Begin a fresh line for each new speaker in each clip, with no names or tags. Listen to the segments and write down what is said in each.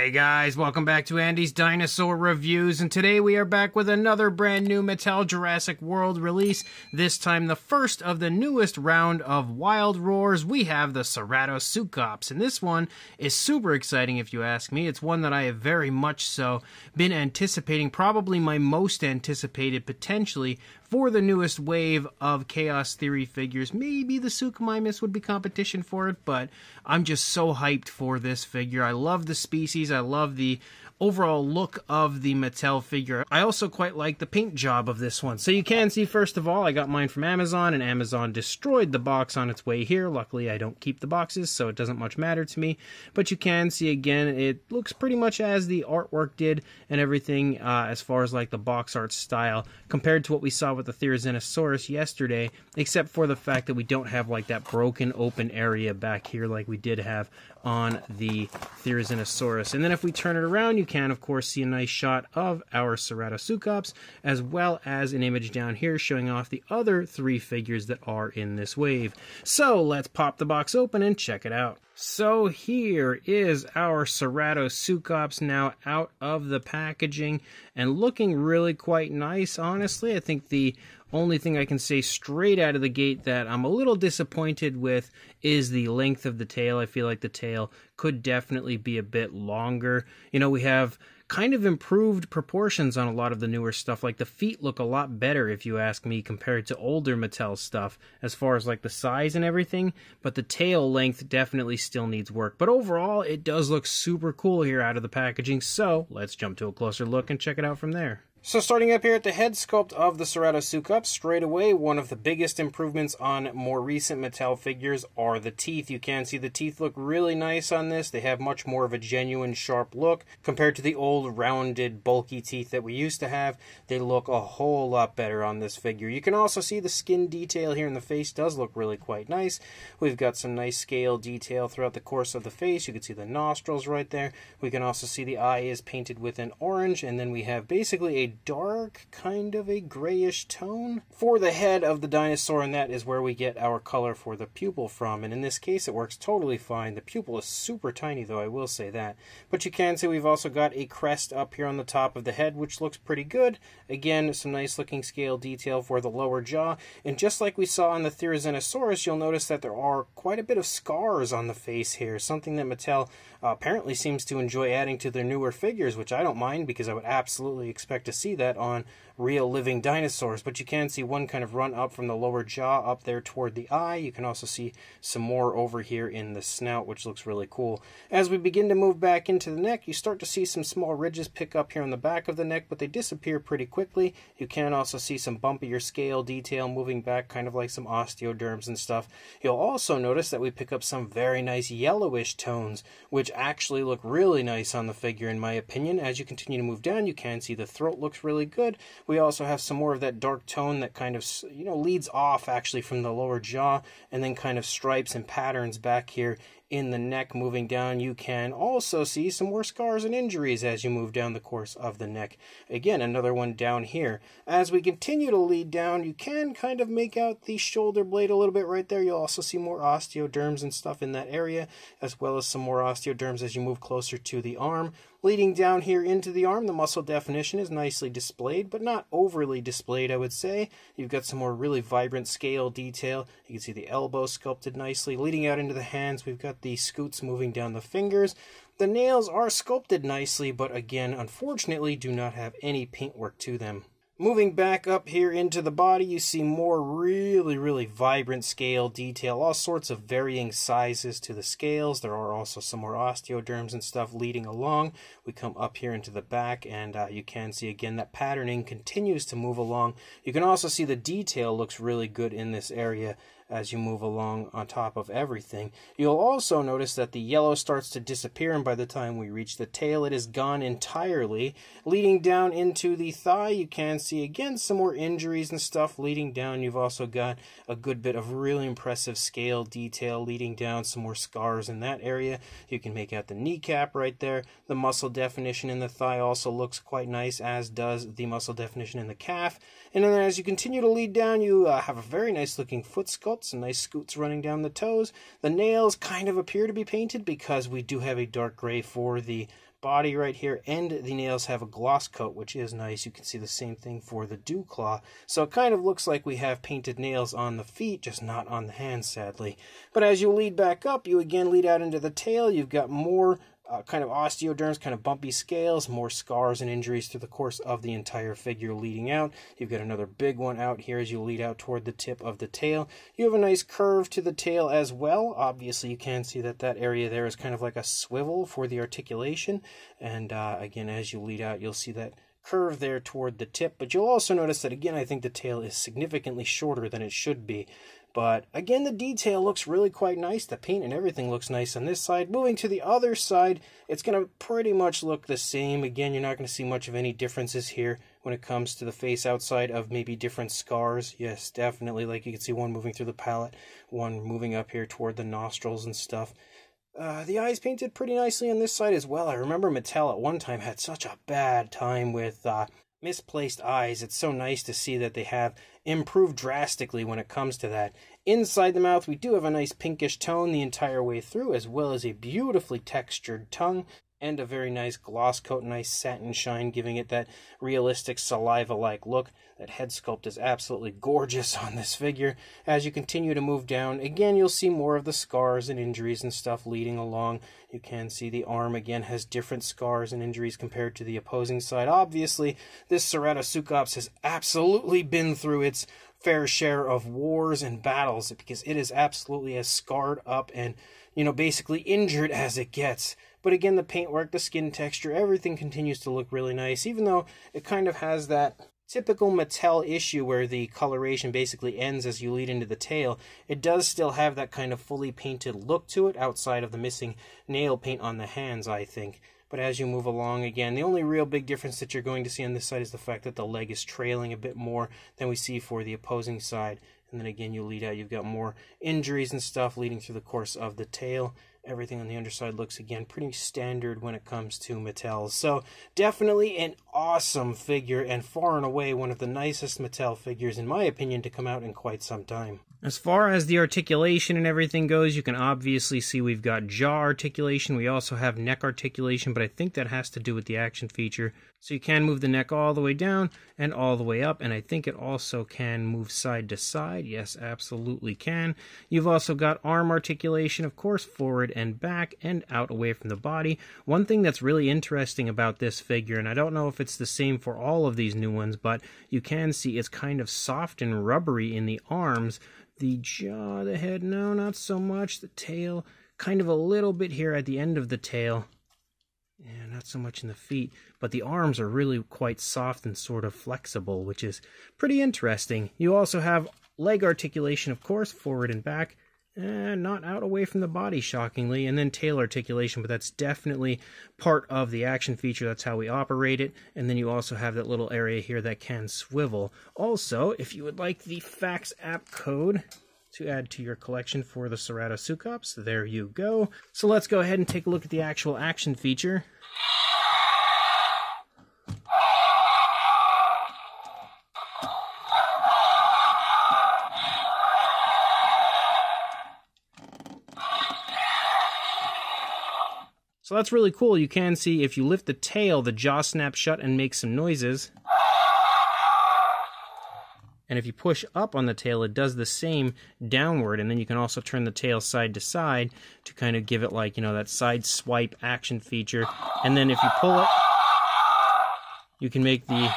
Hey guys, welcome back to Andy's Dinosaur Reviews, and today we are back with another brand new Mattel Jurassic World release, this time the first of the newest round of Wild Roars. We have the Ceratosuchops, and this one is super exciting if you ask me. It's one that I have very much so been anticipating, probably my most anticipated potentially for the newest wave of Chaos Theory figures. Maybe the Suchomimus would be competition for it, but I'm just so hyped for this figure. I love the species. I love the overall look of the Mattel figure. I also quite like the paint job of this one. So you can see, first of all, I got mine from Amazon, and Amazon destroyed the box on its way here. Luckily, I don't keep the boxes, so it doesn't much matter to me. But you can see, again, it looks pretty much as the artwork did and everything as far as like the box art style compared to what we saw with the Therizinosaurus yesterday, except for the fact that we don't have like that broken open area back here like we did have on the Therizinosaurus. And then if we turn it around, you can of course see a nice shot of our Ceratosuchops, as well as an image down here showing off the other three figures that are in this wave. So let's pop the box open and check it out. So here is our Ceratosuchops now out of the packaging and looking really quite nice, honestly. I think the only thing I can say straight out of the gate that I'm a little disappointed with is the length of the tail. I feel like the tail could definitely be a bit longer. You know, we have kind of improved proportions on a lot of the newer stuff. Like the feet look a lot better, if you ask me, compared to older Mattel stuff as far as like the size and everything, but the tail length definitely still needs work. But overall, it does look super cool here out of the packaging, so let's jump to a closer look and check it out from there. So starting up here at the head sculpt of the Ceratosuchops, straight away, one of the biggest improvements on more recent Mattel figures are the teeth. You can see the teeth look really nice on this. They have much more of a genuine sharp look compared to the old rounded bulky teeth that we used to have. They look a whole lot better on this figure. You can also see the skin detail here in the face does look really quite nice. We've got some nice scale detail throughout the course of the face. You can see the nostrils right there. We can also see the eye is painted with an orange, and then we have basically a dark, kind of a grayish tone for the head of the dinosaur, and that is where we get our color for the pupil from. And in this case, it works totally fine. The pupil is super tiny, though, I will say that. But you can see we've also got a crest up here on the top of the head, which looks pretty good. Again, some nice looking scale detail for the lower jaw. And just like we saw on the Therizinosaurus, you'll notice that there are quite a bit of scars on the face here, something that Mattel apparently seems to enjoy adding to their newer figures, which I don't mind because I would absolutely expect to see that on real living dinosaurs. But you can see one kind of run up from the lower jaw up there toward the eye. You can also see some more over here in the snout, which looks really cool. As we begin to move back into the neck, you start to see some small ridges pick up here on the back of the neck, but they disappear pretty quickly. You can also see some bumpier scale detail moving back, kind of like some osteoderms and stuff. You'll also notice that we pick up some very nice yellowish tones, which actually look really nice on the figure in my opinion. As you continue to move down, you can see the throat looks really good. We also have some more of that dark tone that kind of, you know, leads off actually from the lower jaw, and then kind of stripes and patterns back here in the neck moving down. You can also see some more scars and injuries as you move down the course of the neck. Again, another one down here. As we continue to lead down, you can kind of make out the shoulder blade a little bit right there. You'll also see more osteoderms and stuff in that area, as well as some more osteoderms as you move closer to the arm. Leading down here into the arm, the muscle definition is nicely displayed, but not overly displayed, I would say. You've got some more really vibrant scale detail. You can see the elbow sculpted nicely. Leading out into the hands, we've got the scoots moving down the fingers. The nails are sculpted nicely, but again, unfortunately, do not have any paintwork to them. Moving back up here into the body, you see more really vibrant scale detail, all sorts of varying sizes to the scales. There are also some more osteoderms and stuff leading along. We come up here into the back, and you can see again that patterning continues to move along. You can also see the detail looks really good in this area as you move along on top of everything. You'll also notice that the yellow starts to disappear, and by the time we reach the tail, it is gone entirely. Leading down into the thigh, you can see again some more injuries and stuff leading down. You've also got a good bit of really impressive scale detail leading down, some more scars in that area. You can make out the kneecap right there. The muscle definition in the thigh also looks quite nice, as does the muscle definition in the calf. And then as you continue to lead down, you have a very nice looking foot sculpt, some nice scoots running down the toes. The nails kind of appear to be painted because we do have a dark gray for the body right here, and the nails have a gloss coat, which is nice. You can see the same thing for the dew claw. So it kind of looks like we have painted nails on the feet, just not on the hands, sadly. But as you lead back up, you again lead out into the tail. You've got more kind of osteoderms, kind of bumpy scales, more scars and injuries through the course of the entire figure leading out. You've got another big one out here as you lead out toward the tip of the tail. You have a nice curve to the tail as well. Obviously, you can see that that area there is kind of like a swivel for the articulation. And again, as you lead out, you'll see that curve there toward the tip. But you'll also notice that, again, I think the tail is significantly shorter than it should be. But again, the detail looks really quite nice. The paint and everything looks nice on this side. Moving to the other side, it's going to pretty much look the same. Again, you're not going to see much of any differences here when it comes to the face outside of maybe different scars. Yes, definitely. Like you can see one moving through the palate, one moving up here toward the nostrils and stuff. The eyes painted pretty nicely on this side as well. I remember Mattel at one time had such a bad time with misplaced eyes. It's so nice to see that they have improved drastically when it comes to that. Inside the mouth, we do have a nice pinkish tone the entire way through, as well as a beautifully textured tongue and a very nice gloss coat, nice satin shine, giving it that realistic saliva-like look. That head sculpt is absolutely gorgeous on this figure. As you continue to move down, again, you'll see more of the scars and injuries and stuff leading along. You can see the arm, again, has different scars and injuries compared to the opposing side. Obviously, this Ceratosuchops has absolutely been through its fair share of wars and battles, because it is absolutely as scarred up and, basically injured as it gets. But again, the paintwork, the skin texture, everything continues to look really nice, even though it kind of has that typical Mattel issue where the coloration basically ends as you lead into the tail. It does still have that kind of fully painted look to it, outside of the missing nail paint on the hands, I think. But as you move along, again, the only real big difference that you're going to see on this side is the fact that the leg is trailing a bit more than we see for the opposing side. And then again, you lead out, you've got more injuries and stuff leading through the course of the tail. Everything on the underside looks, again, pretty standard when it comes to Mattel. So definitely an awesome figure, and far and away one of the nicest Mattel figures, in my opinion, to come out in quite some time. As far as the articulation and everything goes, you can obviously see we've got jaw articulation. We also have neck articulation, but I think that has to do with the action feature. So you can move the neck all the way down and all the way up, and I think it also can move side to side. Yes, absolutely can. You've also got arm articulation, of course, forward and back and out away from the body. One thing that's really interesting about this figure, and I don't know if it's the same for all of these new ones, but you can see it's kind of soft and rubbery in the arms. The jaw, the head, no, not so much. The tail, kind of a little bit here at the end of the tail. Yeah, not so much in the feet, but the arms are really quite soft and sort of flexible, which is pretty interesting. You also have leg articulation, of course, forward and back, and not out away from the body, shockingly, and then tail articulation, but that's definitely part of the action feature. That's how we operate it. And then you also have that little area here that can swivel. Also, if you would like the fax app code to add to your collection for the Ceratosuchops, there you go. So let's go ahead and take a look at the actual action feature. So that's really cool. You can see if you lift the tail, the jaw snaps shut and makes some noises. And if you push up on the tail, it does the same downward. And then you can also turn the tail side to side to kind of give it like, that side swipe action feature. And then if you pull it, you can make the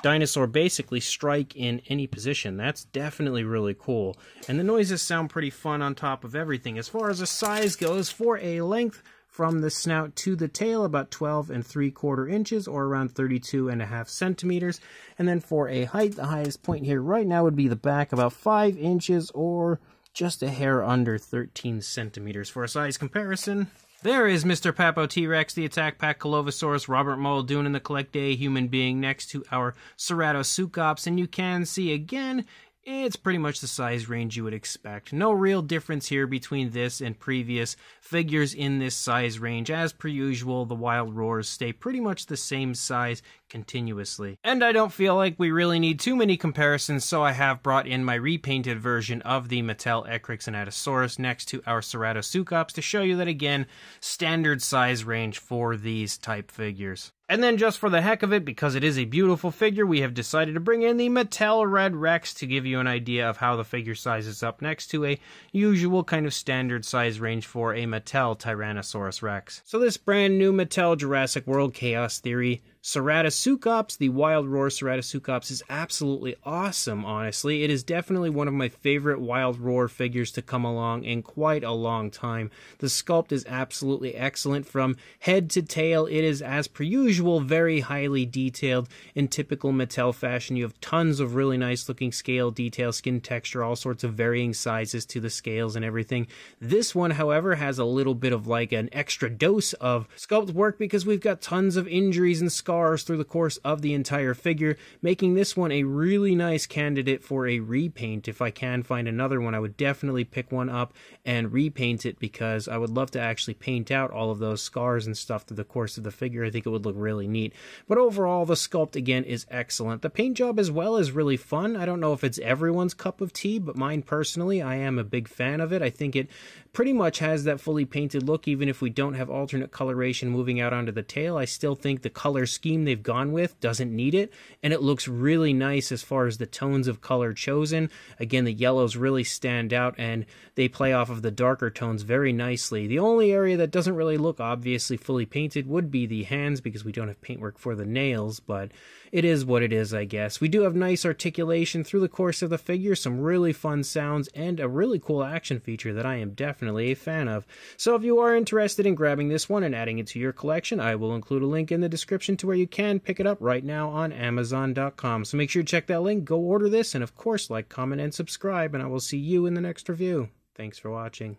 dinosaur basically strike in any position. That's definitely really cool. And the noises sound pretty fun on top of everything. As far as the size goes, for a length from the snout to the tail, about 12 3/4 inches, or around 32.5 centimeters. And then for a height, the highest point here right now would be the back, about 5 inches, or just a hair under 13 centimeters. For a size comparison, there is Mr. Papo T-Rex, the Attack Pack Colovosaurus, Robert Muldoon, and the Collect Day human being next to our Ceratosuchops, and you can see again, it's pretty much the size range you would expect. No real difference here between this and previous figures in this size range. As per usual, the Wild Roars stay pretty much the same size continuously. And I don't feel like we really need too many comparisons, so I have brought in my repainted version of the Mattel Ecryxanatosaurus next to our Ceratosuchops to show you that, again, standard size range for these type figures. And then just for the heck of it, because it is a beautiful figure, we have decided to bring in the Mattel Red Rex to give you an idea of how the figure sizes up next to a usual kind of standard size range for a Mattel Tyrannosaurus Rex. So this brand new Mattel Jurassic World Chaos Theory Ceratosuchops, the Wild Roar Ceratosuchops, is absolutely awesome, honestly. It is definitely one of my favorite Wild Roar figures to come along in quite a long time. The sculpt is absolutely excellent from head to tail. It is, as per usual, very highly detailed in typical Mattel fashion. You have tons of really nice looking scale detail, skin texture, all sorts of varying sizes to the scales and everything. This one, however, has a little bit of like an extra dose of sculpt work because we've got tons of injuries and scars through the course of the entire figure, making this one a really nice candidate for a repaint. If I can find another one, I would definitely pick one up and repaint it because I would love to actually paint out all of those scars and stuff through the course of the figure. I think it would look really neat. But overall, the sculpt, again, is excellent. The paint job as well is really fun. I don't know if it's everyone's cup of tea, but mine personally, I am a big fan of it. I think it pretty much has that fully painted look, even if we don't have alternate coloration moving out onto the tail. I still think the color scheme they've gone with doesn't need it, and it looks really nice as far as the tones of color chosen. Again, the yellows really stand out, and they play off of the darker tones very nicely. The only area that doesn't really look obviously fully painted would be the hands, because we don't have paintwork for the nails, but it is what it is, I guess. We do have nice articulation through the course of the figure, some really fun sounds, and a really cool action feature that I am definitely a fan of. So if you are interested in grabbing this one and adding it to your collection, I will include a link in the description to where you can pick it up right now on Amazon.com. So make sure to check that link, go order this, and of course, like, comment, and subscribe, and I will see you in the next review. Thanks for watching.